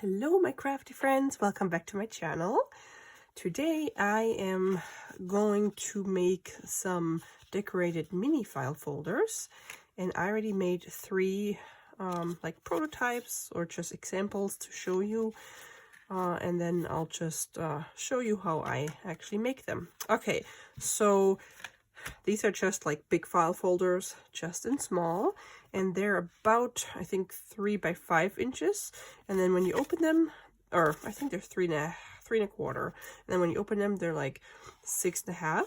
Hello my crafty friends, welcome back to my channel. Today I am going to make some decorated mini file folders, and I already made three like prototypes or just examples to show you, and then I'll just show you how I actually make them. Okay, so these are just like big file folders, just in small, and they're about, I think, 3 by 5 inches. And then when you open them, or I think they're 3 and a quarter. And then when you open them, they're like 6.5.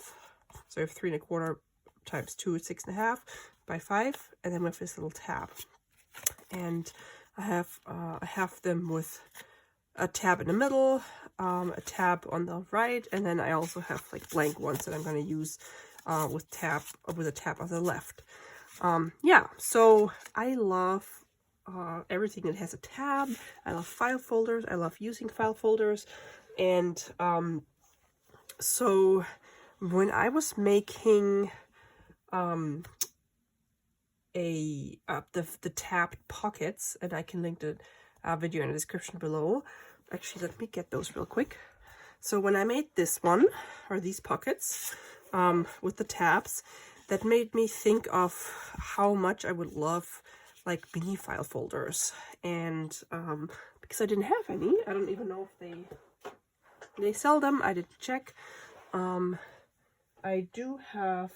So I have 3 1/4 times 2 is 6.5 by 5, and then with this little tab. And I have them with a tab in the middle, a tab on the right, and then I also have like blank ones that I'm going to use with a tab on the left. Yeah, so I love everything that has a tab. I love file folders. I love using file folders. And so when I was making the tabbed pockets, and I can link the video in the description below. Actually, let me get those real quick. So when I made this one, or these pockets, with the tabs, that made me think of how much I would love like mini file folders. And because I didn't have any, I don't even know if they sell them. I didn't check. I do have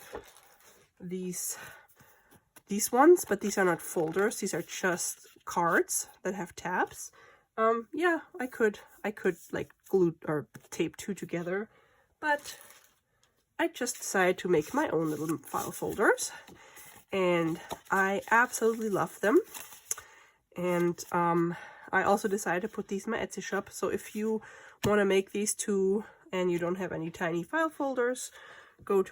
these ones, but these are not folders. These are just cards that have tabs. Yeah, I could like glue or tape two together, but I just decided to make my own little file folders, and I absolutely love them. And I also decided to put these in my Etsy shop. So if you want to make these too and you don't have any tiny file folders, go to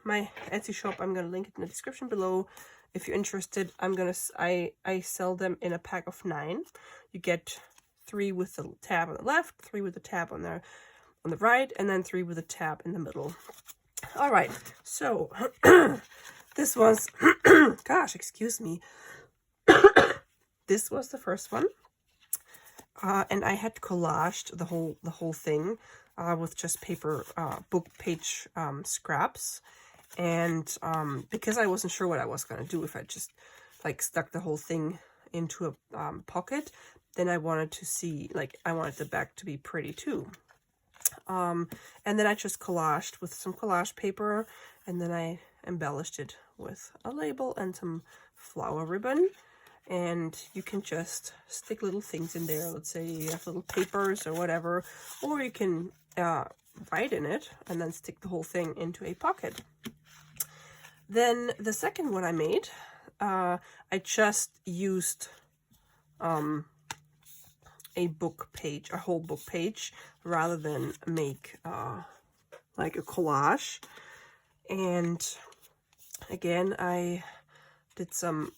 my Etsy shop. I'm gonna link it in the description below. If you're interested, I sell them in a pack of 9. You get 3 with the tab on the left, 3 with the tab on the right, and then 3 with a tab in the middle. All right, so this was gosh, excuse me. This was the first one, and I had collaged the whole thing with just paper book page scraps. And because I wasn't sure what I was gonna do if I just like stuck the whole thing into a pocket, then I wanted to see, like, I wanted the back to be pretty too. And then I just collaged with some collage paper, and then I embellished it with a label and some flower ribbon. And you can just stick little things in there. Let's say you have little papers or whatever, or you can write in it and then stick the whole thing into a pocket. Then the second one I made, I just used a book page, a whole book page, rather than make like a collage. And again, I did some,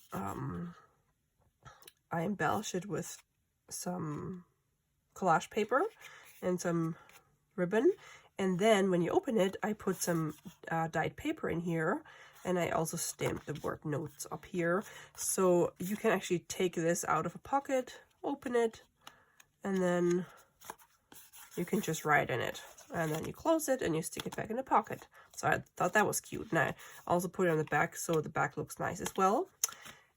I embellished it with some collage paper and some ribbon. And then when you open it, I put some dyed paper in here, and I also stamped the word notes up here. So you can actually take this out of a pocket, open it, and then you can just write in it. And then you close it and you stick it back in the pocket. So I thought that was cute. And I also put it on the back so the back looks nice as well.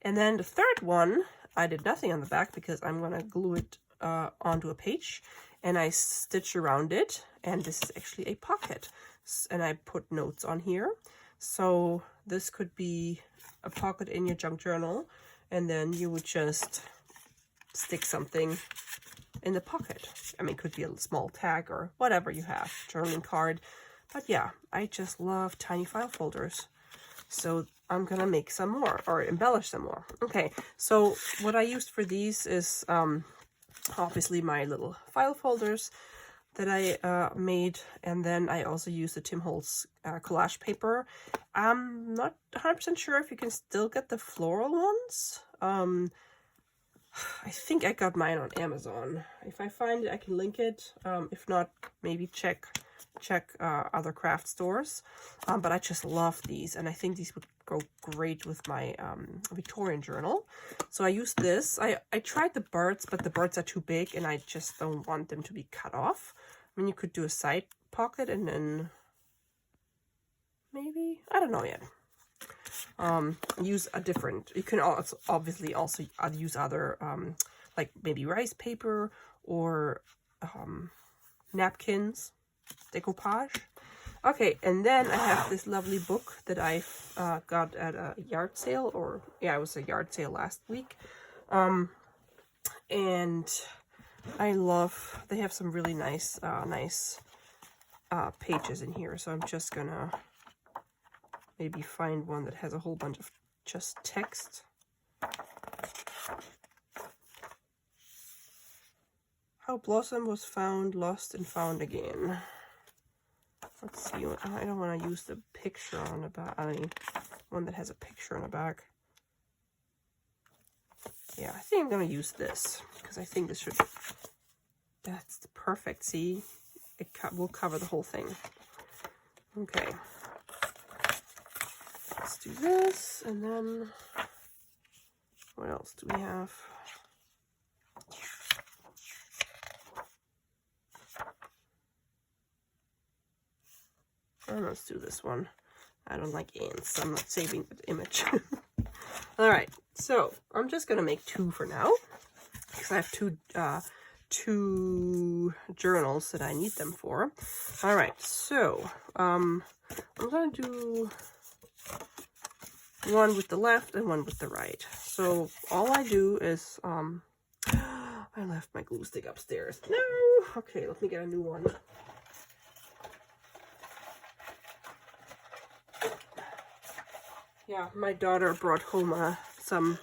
And then the third one, I did nothing on the back because I'm going to glue it onto a page. And I stitched around it. And this is actually a pocket. And I put notes on here. So this could be a pocket in your junk journal, and then you would just stick something in the pocket. I mean, it could be a small tag or whatever you have, journaling card. But yeah, I just love tiny file folders. So I'm gonna make some more, or embellish some more. Okay, so what I used for these is obviously my little file folders that I made, and then I also used the Tim Holtz collage paper. I'm not 100% sure if you can still get the floral ones. I think I got mine on Amazon. If I find it, I can link it. If not, maybe check check other craft stores, but I just love these, and I think these would go great with my Victorian journal. So I use this. I tried the birds, but the birds are too big and I just don't want them to be cut off. I mean, you could do a side pocket and then maybe, I don't know yet. Use a different, you can also obviously also use other like maybe rice paper or napkins, decoupage. Okay, and then I have this lovely book that I got at a yard sale, or yeah, it was a yard sale last week. And I love, they have some really nice pages in here, so I'm just gonna maybe find one that has a whole bunch of just text. How Blossom was found, lost, and found again. Let's see. I don't want to use the picture on the back. I mean, one that has a picture on the back. Yeah, I think I'm going to use this because I think this should... That's perfect. See? It will cover the whole thing. Okay. Let's do this, and then... What else do we have? Oh, let's do this one. I don't like ants, so I'm not saving that image. Alright, so I'm just gonna make two for now, because I have two journals that I need them for. Alright, so I'm gonna do one with the left and one with the right. So all I do is I left my glue stick upstairs. No! Okay, let me get a new one. Yeah, my daughter brought home some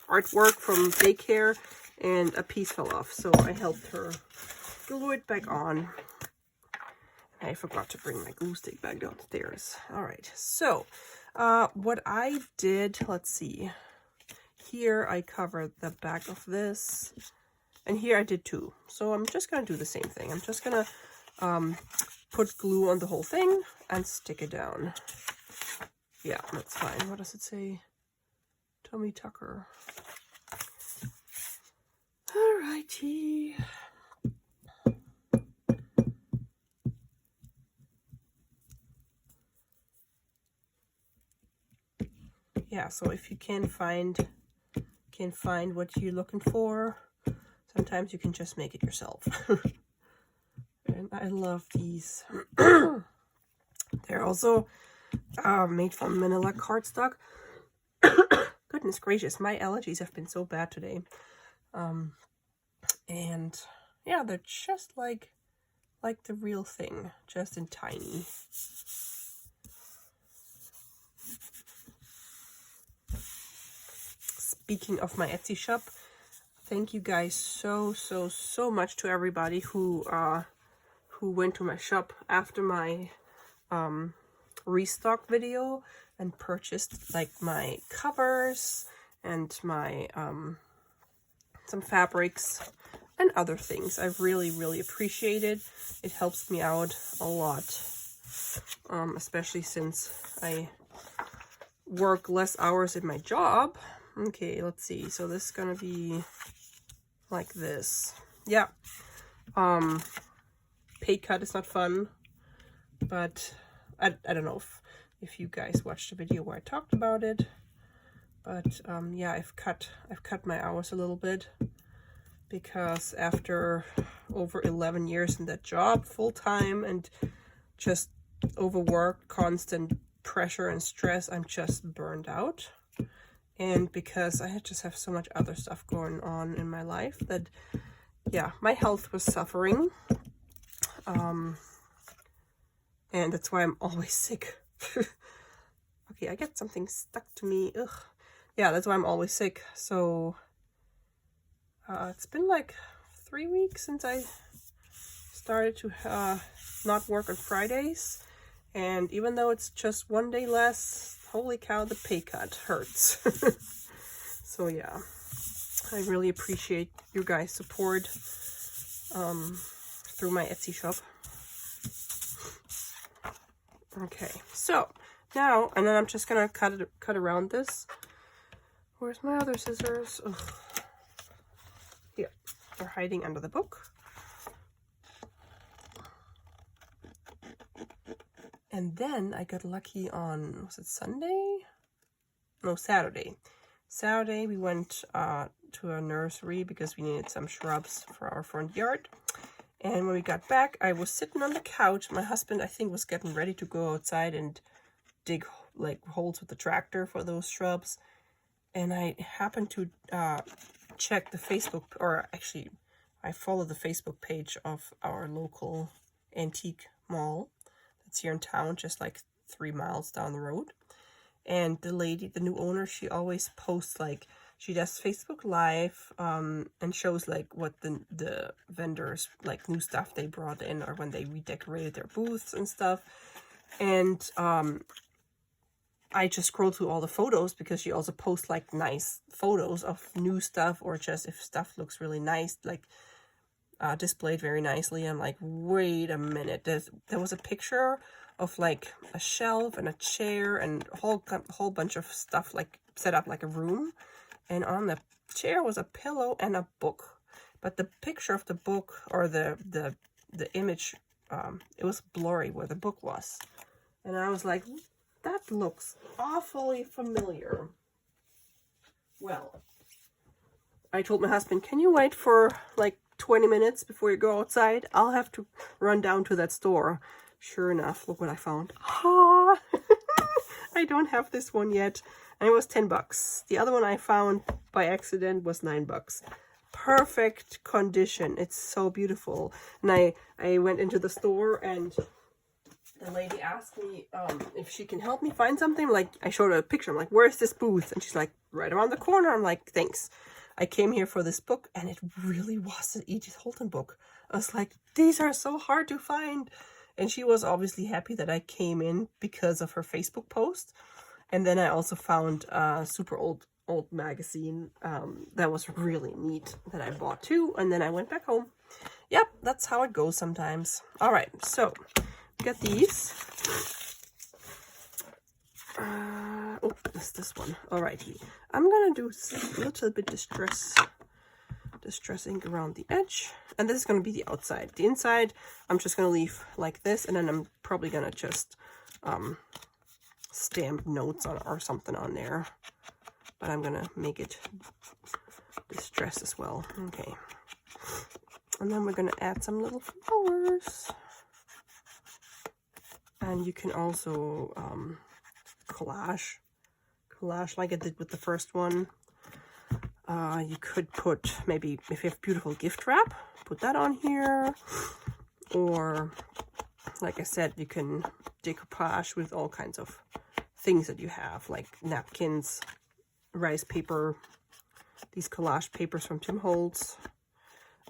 artwork from daycare and a piece fell off, so I helped her glue it back on. I forgot to bring my glue stick back downstairs. Alright, so what I did, let's see. Here I covered the back of this, and here I did two. So I'm just going to do the same thing. I'm just going to put glue on the whole thing and stick it down. Yeah, that's fine. What does it say? Tommy Tucker. Alrighty. Yeah, so if you can't find what you're looking for, sometimes you can just make it yourself. And I love these. They're also made from manila cardstock. Goodness gracious, my allergies have been so bad today. And yeah, they're just like the real thing, just in tiny. Speaking of my Etsy shop, thank you guys so much to everybody who went to my shop after my restock video and purchased like my covers and my some fabrics and other things. I really appreciate it. It helps me out a lot, especially since I work less hours in my job. Okay, let's see. So this is gonna be like this. Yeah. Pay cut is not fun, but I don't know if you guys watched the video where I talked about it, but yeah, I've cut my hours a little bit because after over 11 years in that job full time and just overworked, constant pressure and stress, I'm just burned out. And because I just have so much other stuff going on in my life that, yeah, my health was suffering. And that's why I'm always sick. Okay, I get something stuck to me. Ugh. Yeah, that's why I'm always sick. So it's been like 3 weeks since I started to not work on Fridays. And even though it's just one day less, holy cow, the pay cut hurts. So yeah, I really appreciate you guys' support through my Etsy shop. Okay, so now, and then I'm just gonna cut around this. Where's my other scissors? Ugh. Here, they're hiding under the book. And then I got lucky on, was it Sunday? No, Saturday. Saturday we went to a nursery because we needed some shrubs for our front yard. And when we got back, I was sitting on the couch. My husband, I think, was getting ready to go outside and dig like holes with the tractor for those shrubs. And I happened to check the Facebook, or actually I follow the Facebook page of our local antique mall that's here in town, just like 3 miles down the road. And the lady, the new owner, she always posts, like, she does Facebook Live and shows like what the vendors, like, new stuff they brought in, or when they redecorated their booths and stuff. And I just scroll through all the photos because she also posts like nice photos of new stuff, or just if stuff looks really nice, like displayed very nicely. I'm like, wait a minute, there was a picture of like a shelf and a chair and a whole bunch of stuff like set up like a room, and on the chair was a pillow and a book, but the picture of the book, or the image, it was blurry where the book was, and I was like, that looks awfully familiar. Well, I told my husband, can you wait for like 20 minutes before you go outside? I'll have to run down to that store. Sure enough, look what I found. Ah, I don't have this one yet. And it was $10. The other one I found by accident was $9. Perfect condition. It's so beautiful. And I went into the store, and the lady asked me if she can help me find something. Like, I showed her a picture. I'm like, where's this booth? And she's like, right around the corner. I'm like, thanks. I came here for this book, and it really was an Edith Holton book. I was like, these are so hard to find. And she was obviously happy that I came in because of her Facebook post. And then I also found a super old magazine that was really neat that I bought too. And then I went back home. Yep, that's how it goes sometimes. All right, so got these. Oh, that's this one. Alrighty, I'm gonna do a little bit distress ink around the edge, and this is gonna be the outside. The inside, I'm just gonna leave like this, and then I'm probably gonna just stamp notes on or something on there. But I'm gonna make it distress as well. Okay, and then we're gonna add some little flowers. And you can also collage like I did with the first one. You could put, maybe if you have beautiful gift wrap, put that on here. Or, like I said, you can decoupage with all kinds of things that you have, like napkins, rice paper, these collage papers from Tim Holtz.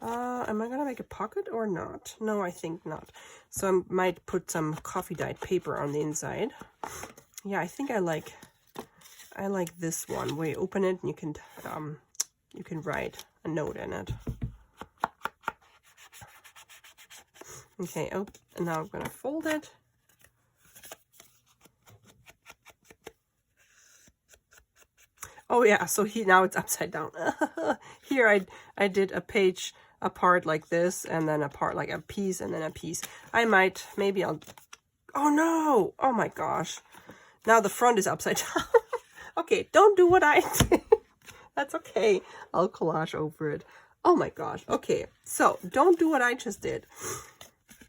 Am I gonna make a pocket or not? No, I think not. So I might put some coffee dyed paper on the inside. Yeah, I think I like this one where you open it and you can write a note in it. Okay, oh, and now I'm gonna fold it. Oh yeah, so now it's upside down. Here I did a page apart like this, and then apart like a piece, and then a piece. Maybe I'll, oh no, oh my gosh. Now the front is upside down. Okay, don't do what I did. That's okay. I'll collage over it. Oh my gosh. Okay, so don't do what I just did.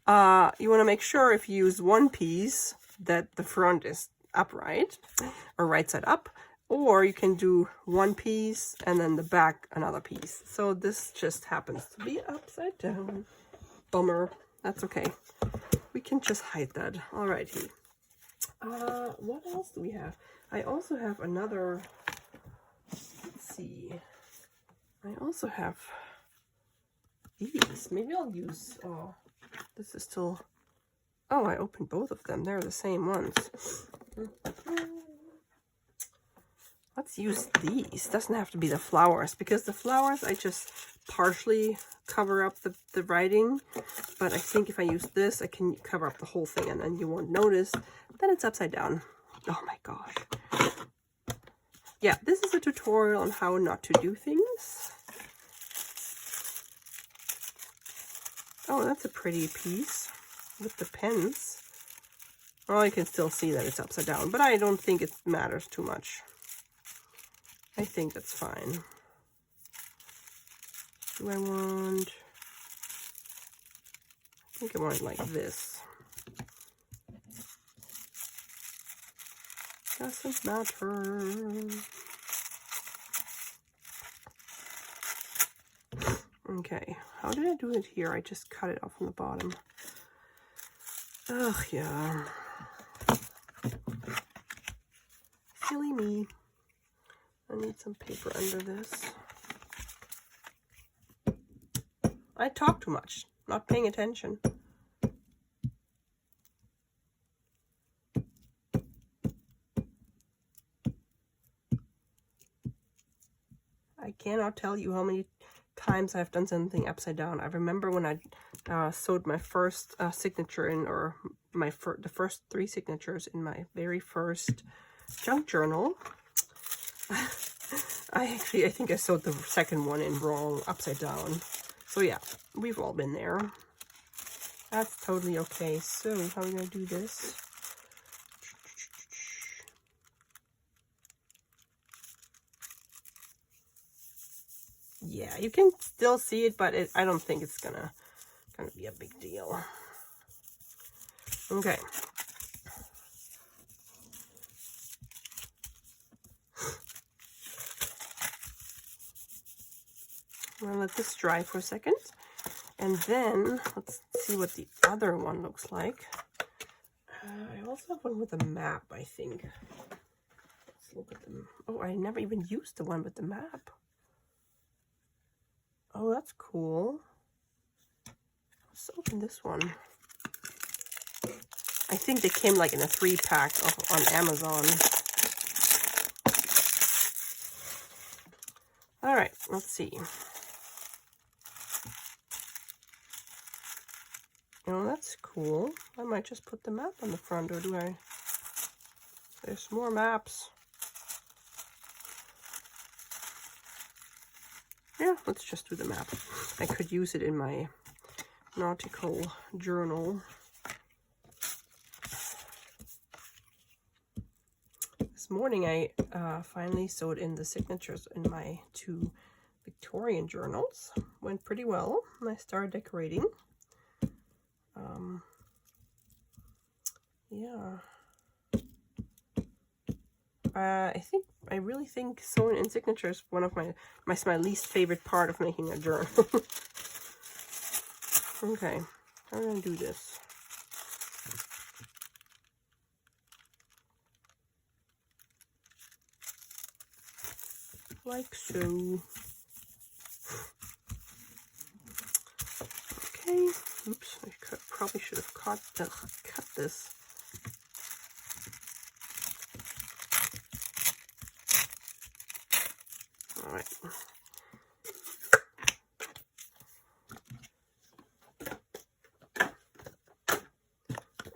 You want to make sure if you use one piece that the front is upright, or right side up. Or you can do one piece and then the back another piece. So this just happens to be upside down. Bummer. That's okay. We can just hide that. Alrighty. What else do we have? I also have another, let's see. I also have these. Maybe I'll use, oh, this is still, oh, I opened both of them. They're the same ones. let's use these. Doesn't have to be the flowers, because the flowers I just partially cover up the writing. But I think if I use this, I can cover up the whole thing, and then you won't notice that it's upside down. Oh my gosh. Yeah, this is a tutorial on how not to do things. Oh, that's a pretty piece with the pens. Well, I can still see that it's upside down, but I don't think it matters too much. I think that's fine. Do I want... I think I want it like this. Doesn't matter. Okay, how did I do it here? I just cut it off from the bottom. Ugh, yeah. Silly me. I need some paper under this. I talk too much, not paying attention. I cannot tell you how many times I've done something upside down. I remember when I sewed my first signature in, or the first 3 signatures in my very first junk journal. I think I sewed the second one in wrong, upside down. So yeah, we've all been there. That's totally okay. So how are we gonna do this? Yeah, you can still see it, but I don't think it's gonna be a big deal. Okay. I'm gonna let this dry for a second, and then let's see what the other one looks like. I also have one with a map, I think. Let's look at them. Oh, I never even used the one with the map. Oh, that's cool. Let's open this one. I think they came like in a 3-pack on Amazon. All right, let's see. Oh, that's cool. I might just put the map on the front, or do I? There's more maps. Yeah, let's just do the map. I could use it in my nautical journal. This morning I finally sewed in the signatures in my 2 Victorian journals. Went pretty well, and I started decorating. Yeah. I really think sewing in signatures is one of my least favorite part of making a journal. Okay, how are we gonna do this? Like so. Okay. Oops, I probably should have cut this. All right.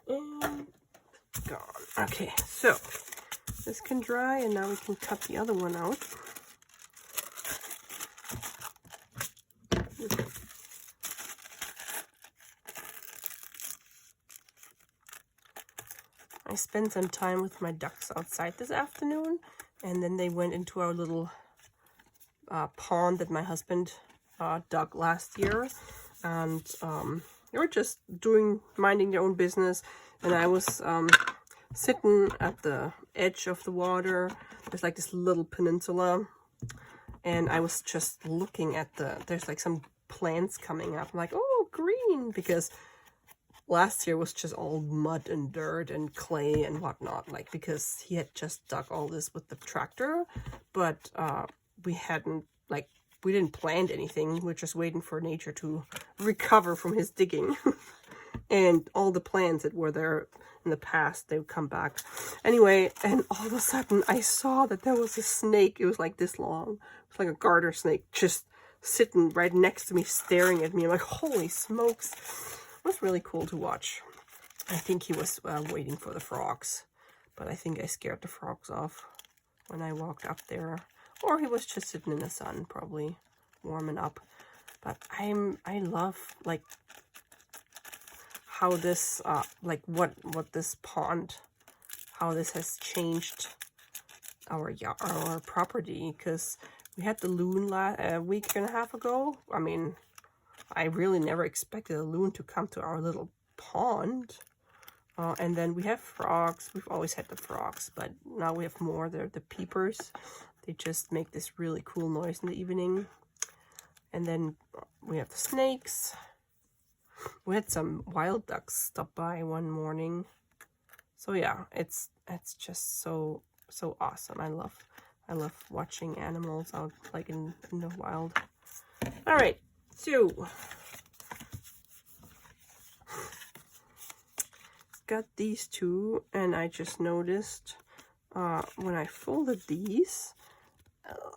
And gone. Okay, so this can dry, and now we can cut the other one out. I spent some time with my ducks outside this afternoon, and then they went into our little pond that my husband dug last year, and they were just minding their own business, and I was sitting at the edge of the water. There's like this little peninsula, and I was just looking at there's like some plants coming up. I'm like, oh, green, because last year was just all mud and dirt and clay and whatnot, like, because he had just dug all this with the tractor, but we didn't plant anything. We're just waiting for nature to recover from his digging. And all the plants that were there in the past, they would come back. Anyway, and all of a sudden I saw that there was a snake. It was like this long. It was like a garter snake just sitting right next to me, staring at me. I'm like, holy smokes. It was really cool to watch. I think he was waiting for the frogs. But I think I scared the frogs off when I walked up there. Or he was just sitting in the sun, probably warming up. But I love, like, how this, like what this pond, how this has changed our property, because we had the loon a week and a half ago. I mean, I really never expected a loon to come to our little pond. And then we have frogs. We've always had the frogs, but now we have more. They're the peepers. They just make this really cool noise in the evening. And then we have the snakes. We had some wild ducks stop by one morning. So yeah, it's just so awesome. I love watching animals out like in the wild. All right, so got these two, and I just noticed when I folded these,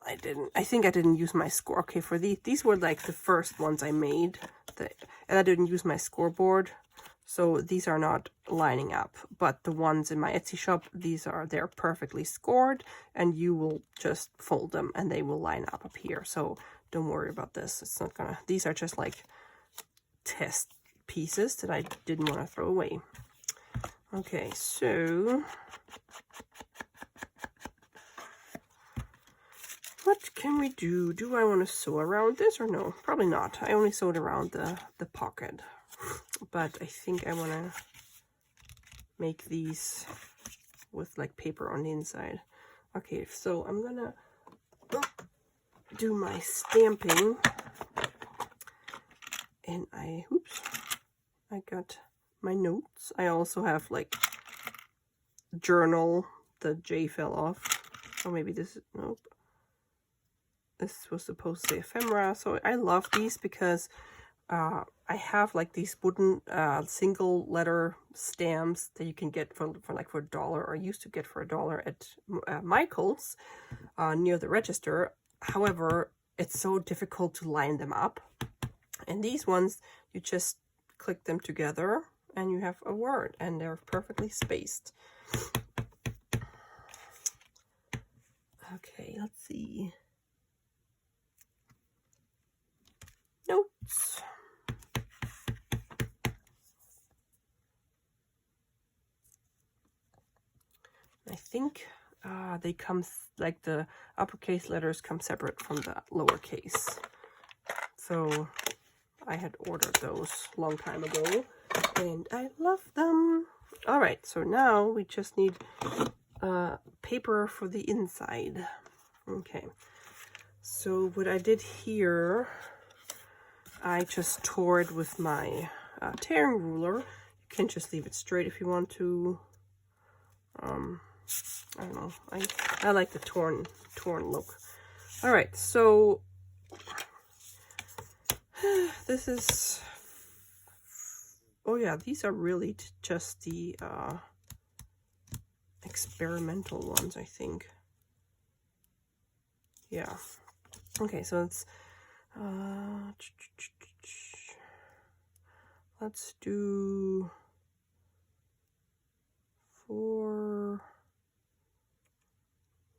I think I didn't use my score. Okay, for these were like the first ones I made, and I didn't use my scoreboard, so these are not lining up. But the ones in my Etsy shop, they're perfectly scored, and you will just fold them and they will line up here. So don't worry about this. It's not gonna. These are just like test pieces that I didn't want to throw away. Okay, so what can we do? Do I want to sew around this or no? Probably not. I only sewed around the pocket. But I think I want to make these with like paper on the inside. Okay, so I'm going to do my stamping. And I got my notes. I also have like journal. The J fell off. Oh, maybe this is, nope. This was supposed to say ephemera. So I love these because I have like these wooden single letter stamps that you can get for $1, or used to get for $1 at Michael's near the register. However, it's so difficult to line them up. And these ones, you just click them together and you have a word, and they're perfectly spaced. Okay, let's see. Notes. I think they come, like the uppercase letters come separate from the lowercase. So I had ordered those a long time ago, and I love them. All right, so now we just need paper for the inside. Okay, so what I did here, I just tore it with my tearing ruler. You can just leave it straight if you want to. I don't know. I like the torn look. All right, so this is. Oh yeah, these are really just the experimental ones, I think. Yeah. Okay, so it's let's do 4,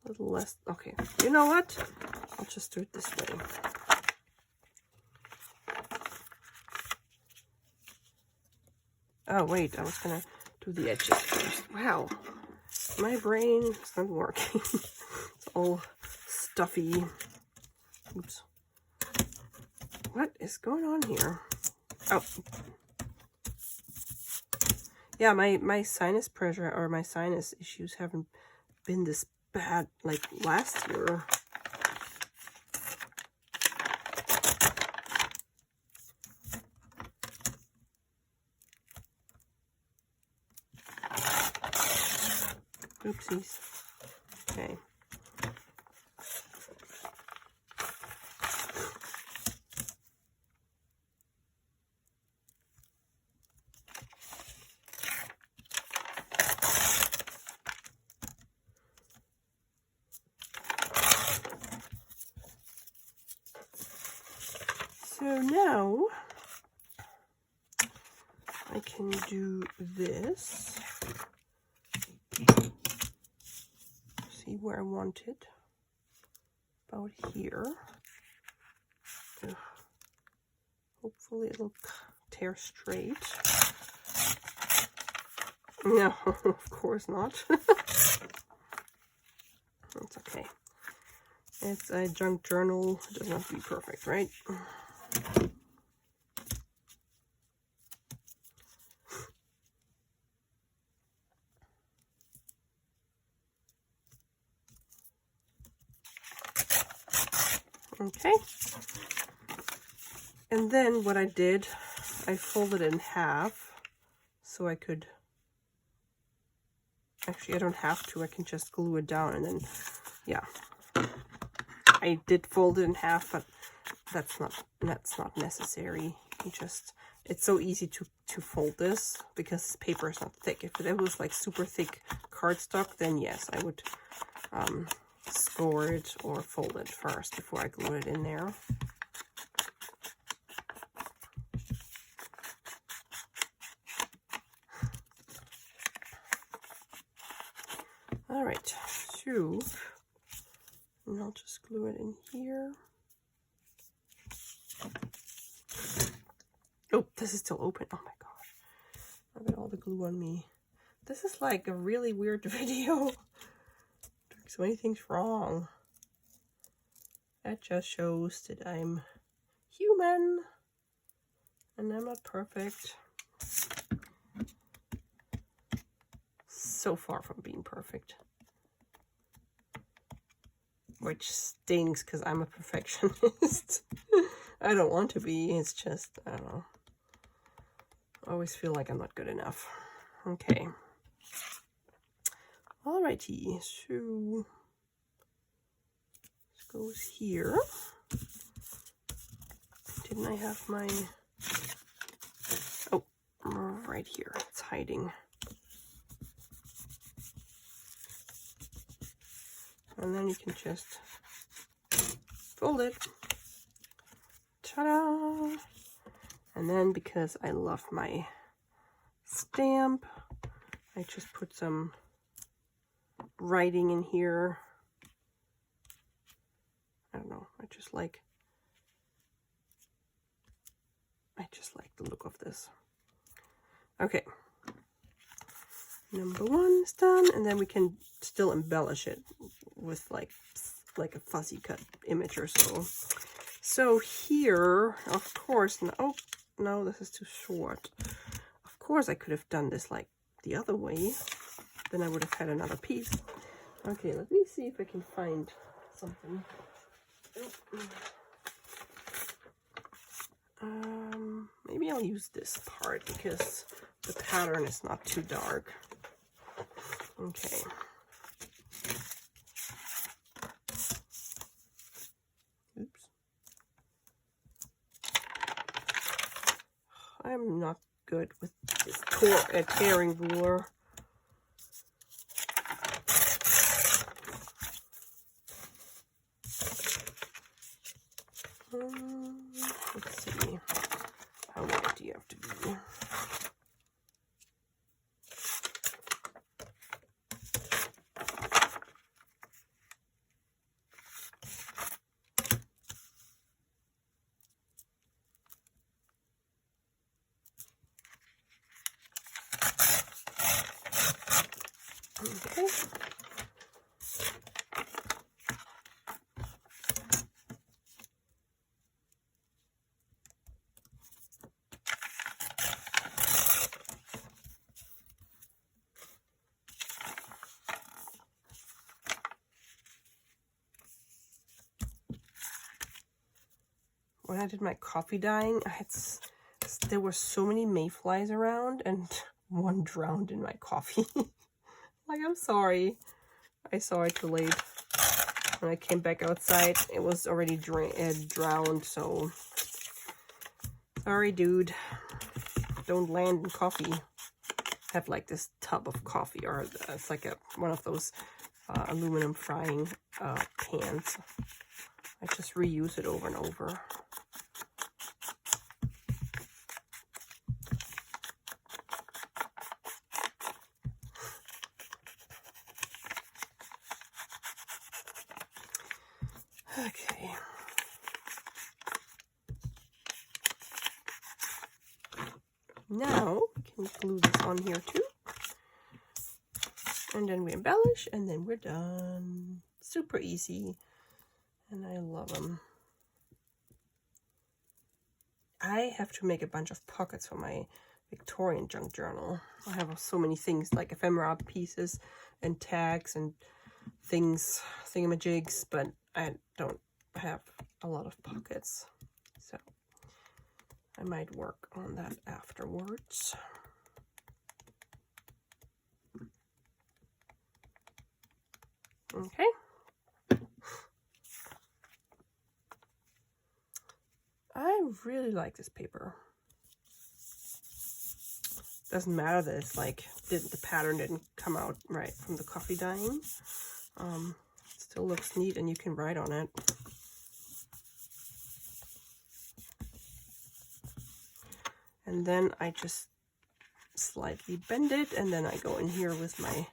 a little less. Okay, you know what? I'll just do it this way. Oh wait, I was gonna do the edges first. Wow, my brain is not working. It's all stuffy. Oops. What is going on here? Oh. Yeah, my sinus pressure or my sinus issues haven't been this bad like last year. Oopsies. Okay. So now I can do this. See where I want it. About here. Ugh. Hopefully it'll tear straight. No, of course not. That's okay. It's a junk journal. It doesn't have to be perfect, right? Okay. And then what I did, I folded it in half so I could, actually I don't have to, I can just glue it down and then, yeah. I did fold it in half, but that's not necessary. You just, it's so easy to fold this because paper is not thick. If it was like super thick cardstock, then yes, I would score it or fold it first before I glue it in there. All right, so, and I'll just glue it in here. Oh, this is still open. Oh my gosh. I've got all the glue on me. This is like a really weird video. Doing so many things wrong. That just shows that I'm human. And I'm not perfect. So far from being perfect. Which stinks because I'm a perfectionist. I don't want to be. It's just, I don't know. I always feel like I'm not good enough. Okay. Alrighty. So this goes here. Didn't I have my... Oh, right here. It's hiding. And then you can just fold it. Ta-da! And then because I love my stamp, I just put some writing in here. I don't know, I just like the look of this. Okay. Number one is done, and then we can still embellish it with like a fussy cut image or so. So here, of course, oh no, this is too short. Of course I could have done this like the other way. Then I would have had another piece. Okay, let me see if I can find something. Maybe I'll use this part because the pattern is not too dark. Okay. Oops. I'm not good with this tearing ruler. Let's see. How wide do you have to be? Okay. When I did my coffee dyeing, there were so many mayflies around, and one drowned in my coffee. Like, I'm sorry. I saw it too late. When I came back outside, it was already drowned, so... Sorry, dude. Don't land in coffee. I have, like, this tub of coffee, or it's like one of those aluminum frying pans. I just reuse it over and over. Okay. Now we can glue this on here too. And then we embellish, and then we're done. Super easy. And I love them. I have to make a bunch of pockets for my Victorian junk journal. I have so many things like ephemera pieces and tags and things, thingamajigs, but I don't have a lot of pockets. So I might work on that afterwards. Okay. I really like this paper. Doesn't matter that it's like the pattern didn't come out right from the coffee dyeing. Still looks neat, and you can write on it. And then I just slightly bend it, and then I go in here with my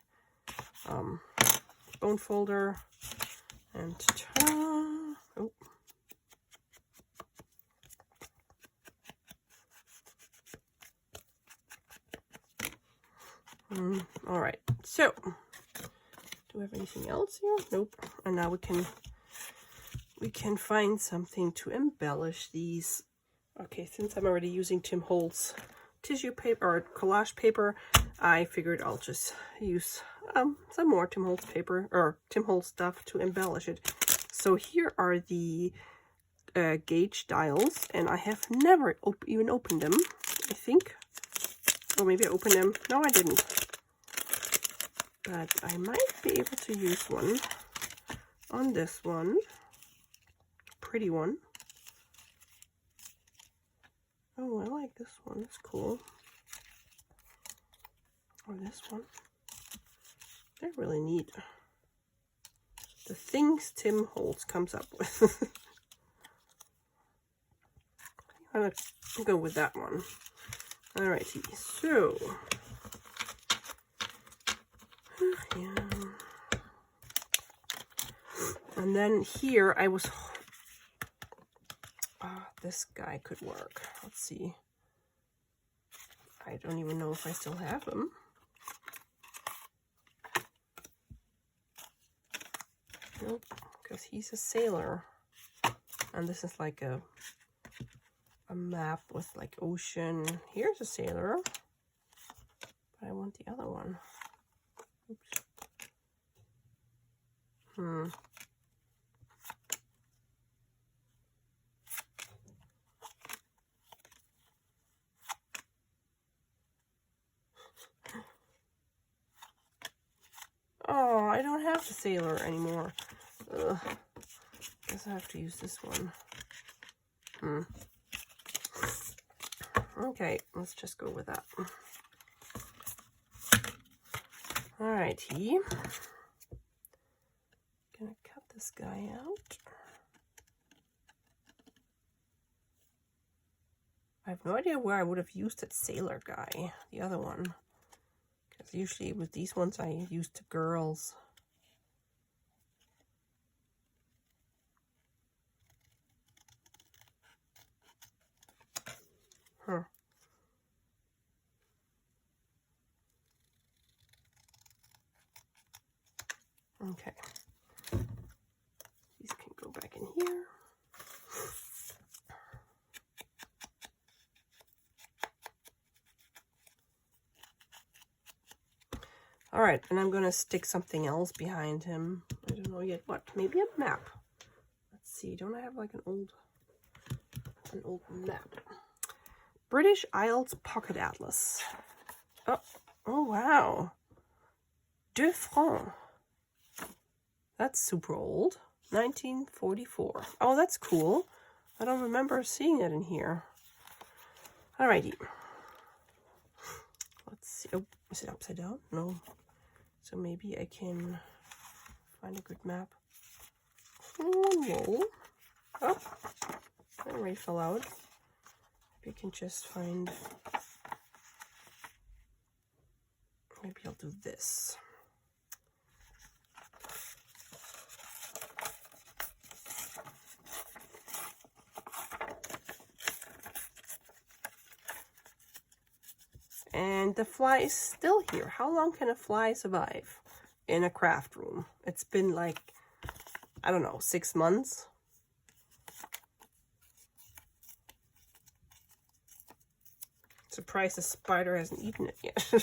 bone folder and oh. All right, so do we have anything else here? Nope. And now we can find something to embellish these. Okay, since I'm already using Tim Holtz tissue paper or collage paper, I figured I'll just use some more Tim Holtz paper or Tim Holtz stuff to embellish it. So here are the gauge dials, and I have never even opened them, I think. Or maybe I opened them. No, I didn't. But I might be able to use one on this one. Pretty one. Oh, I like this one. It's cool. Or this one. They're really neat. The things Tim Holtz comes up with. I'm going to go with that one. Alrighty, so yeah. And then here I was this guy could work. Let's see. I don't even know if I still have him. Nope, because he's a sailor. And this is like a map with like ocean. Here's a sailor. But I want the other one. Oops. Oh, I don't have the sailor anymore. Ugh. Guess I have to use this one. Okay, let's just go with that. Alrighty. Gonna cut this guy out. I have no idea where I would have used that sailor guy, the other one. Because usually with these ones I used the girls. Huh. Okay. These can go back in here. All right, and I'm going to stick something else behind him. I don't know yet what. Maybe a map. Let's see. Don't I have like an old map? British Isles Pocket Atlas. Oh wow. 2 francs. That's super old. 1944. Oh, that's cool. I don't remember seeing it in here. Alrighty. Let's see. Oh, is it upside down? No. So maybe I can find a good map. Whoa. Oh, that already fell out. Maybe I can just find. Maybe I'll do this. And the fly is still here. How long can a fly survive in a craft room? It's been like, I don't know, 6 months. Surprised the spider hasn't eaten it yet.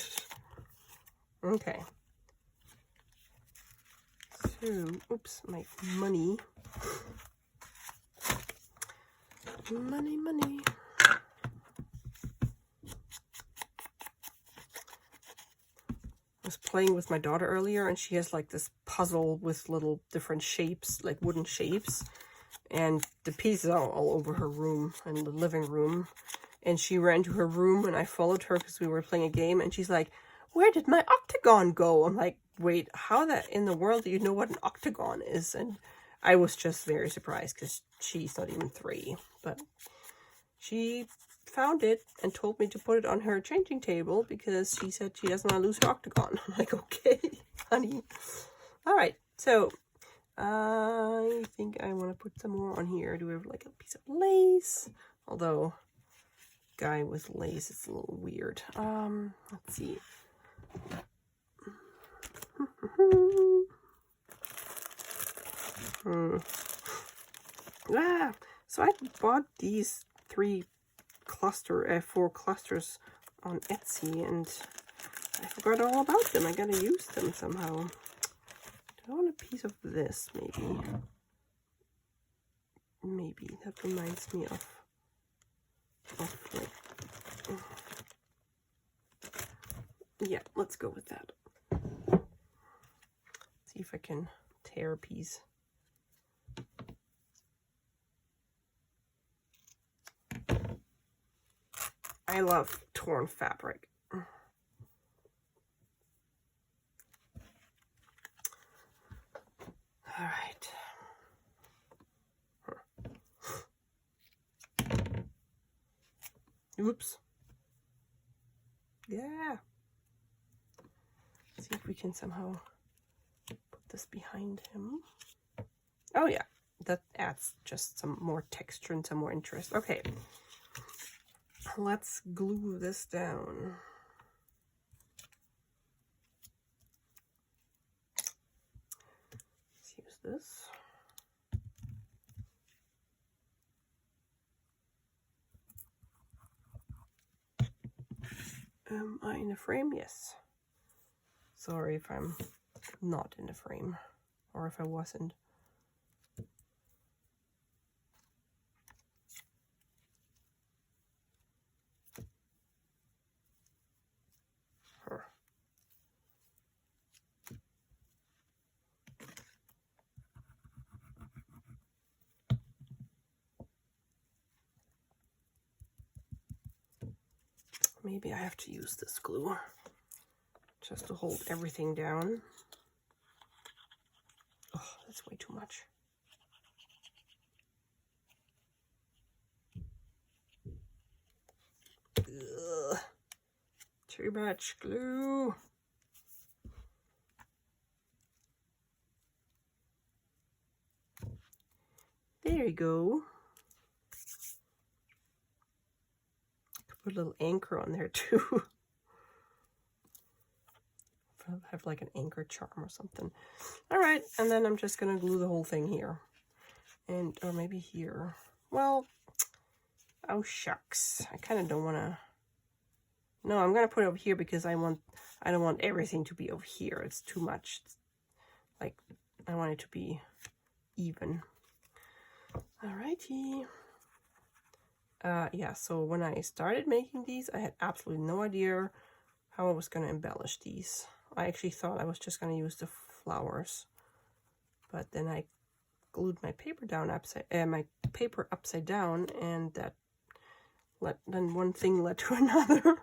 Okay. So, oops, my money. Money. I was playing with my daughter earlier, and she has like this puzzle with little different shapes, like wooden shapes. And the pieces are all over her room and the living room. And she ran to her room, and I followed her because we were playing a game. And she's like, "Where did my octagon go?" I'm like, "Wait, how that in the world do you know what an octagon is?" And I was just very surprised because she's not even 3. But she found it and told me to put it on her changing table because she said she doesn't want to lose her octagon. I'm like, okay, honey. All right, so I think I want to put some more on here. Do we have like a piece of lace? Although, guy with lace, it's a little weird. Let's see. So I bought these 4 clusters on Etsy, and I forgot all about them. I gotta use them somehow. Do I want a piece of this, maybe? Maybe. That reminds me of like... Yeah, let's go with that. See if I can tear a piece. I love torn fabric. All right. Oops. Yeah. See if we can somehow put this behind him. Oh yeah, that adds just some more texture and some more interest. Okay. Let's glue this down. Let's use this. Am I in a frame? Yes. Sorry if I'm not in the frame, or if I wasn't. Maybe I have to use this glue just to hold everything down. Oh, that's way too much. Ugh, too much glue. There you go. Put a little anchor on there too. Have like an anchor charm or something. All right, and then I'm just gonna glue the whole thing here, and or maybe here. Well, oh shucks, I kind of don't want to. No, I'm gonna put it over here because I don't want everything to be over here. It's too much. Like, I want it to be even. Alrighty. Yeah, so when I started making these, I had absolutely no idea how I was going to embellish these. I actually thought I was just going to use the flowers, but then I glued my paper down upside down, and then one thing led to another.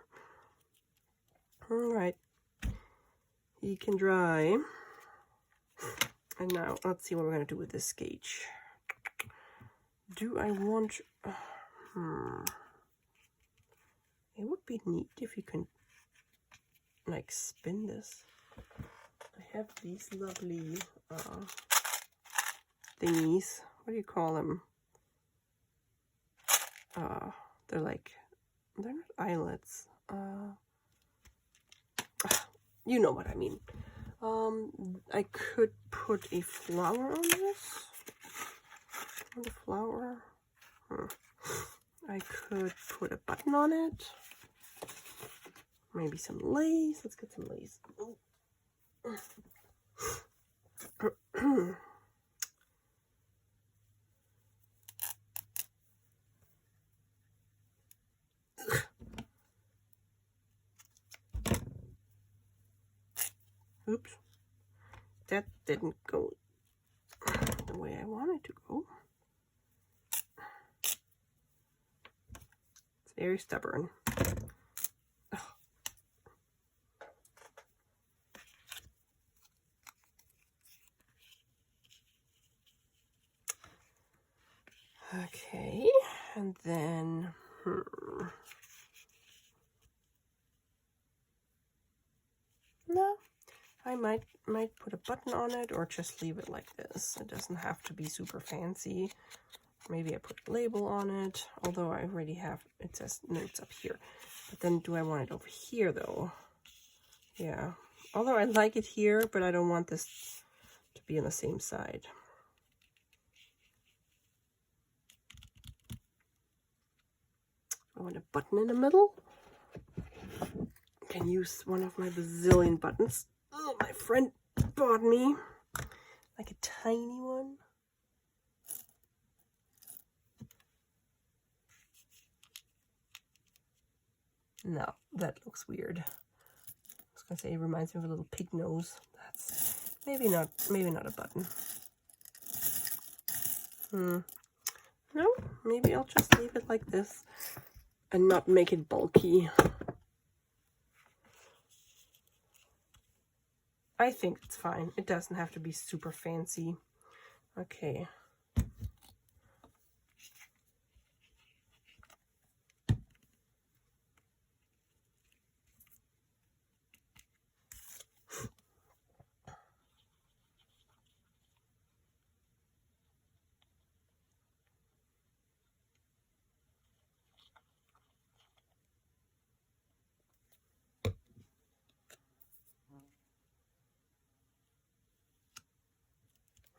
All right, he can dry. And now let's see what we're going to do with this gauge. Do I want... It would be neat if you can, like, spin this. I have these lovely thingies. What do you call them? They're not eyelets. you know what I mean. I could put a flower on this. The flower. I could put a button on it. Maybe some lace. Let's get some lace. Oops. That didn't go the way I wanted to go. It's very stubborn. Okay, and then no, I might put a button on it or just leave it like this. It doesn't have to be super fancy. Maybe I put a label on it, although I already have, it says notes up here. But then do I want it over here though? Yeah, although I like it here, but I don't want this to be on the same side. I want a button in the middle. I can use one of my bazillion buttons. Oh, my friend bought me like a tiny one. No, that looks weird. I was gonna say it reminds me of a little pig nose. That's maybe not a button. No, maybe I'll just leave it like this and not make it bulky. I think it's fine. It doesn't have to be super fancy. Okay.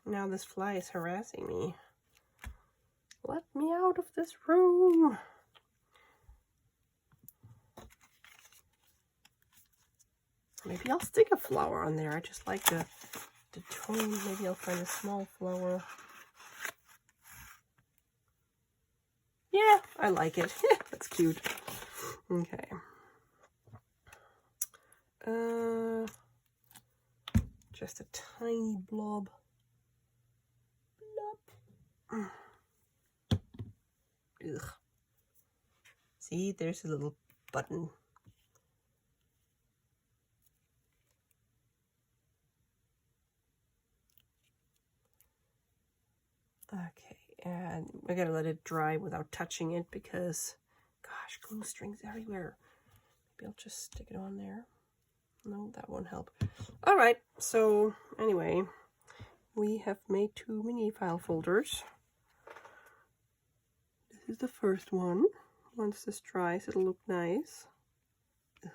Now this fly is harassing me. Let me out of this room. Maybe I'll stick a flower on there. I just like the tone. Maybe I'll find a small flower. Yeah, I like it. That's cute. Okay. Just a tiny blob. Ugh. See, there's a little button. Okay, and I gotta let it dry without touching it because, gosh, glue strings everywhere. Maybe I'll just stick it on there. No, that won't help. All right, so anyway, we have made 2 mini file folders. This is the first one. Once this dries, it'll look nice. Ugh.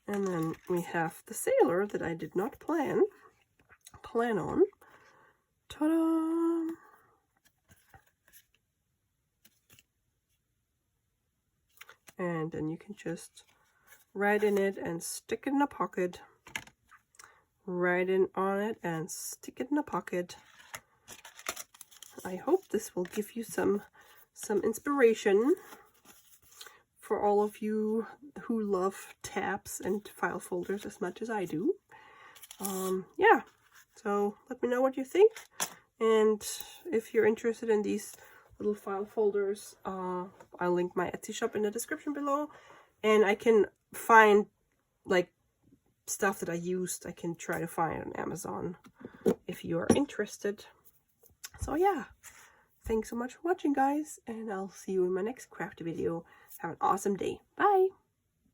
And then we have the sailor that I did not plan on. Ta-da! And then you can just write in it and stick it in a pocket. Write in on it and stick it in a pocket. I hope this will give you some inspiration for all of you who love tabs and file folders as much as I do. Yeah, so let me know what you think, and if you're interested in these little file folders, I'll link my Etsy shop in the description below, and I can find like stuff that I used. I can try to find on Amazon if you are interested. So yeah, thanks so much for watching, guys, and I'll see you in my next crafty video. Have an awesome day. Bye!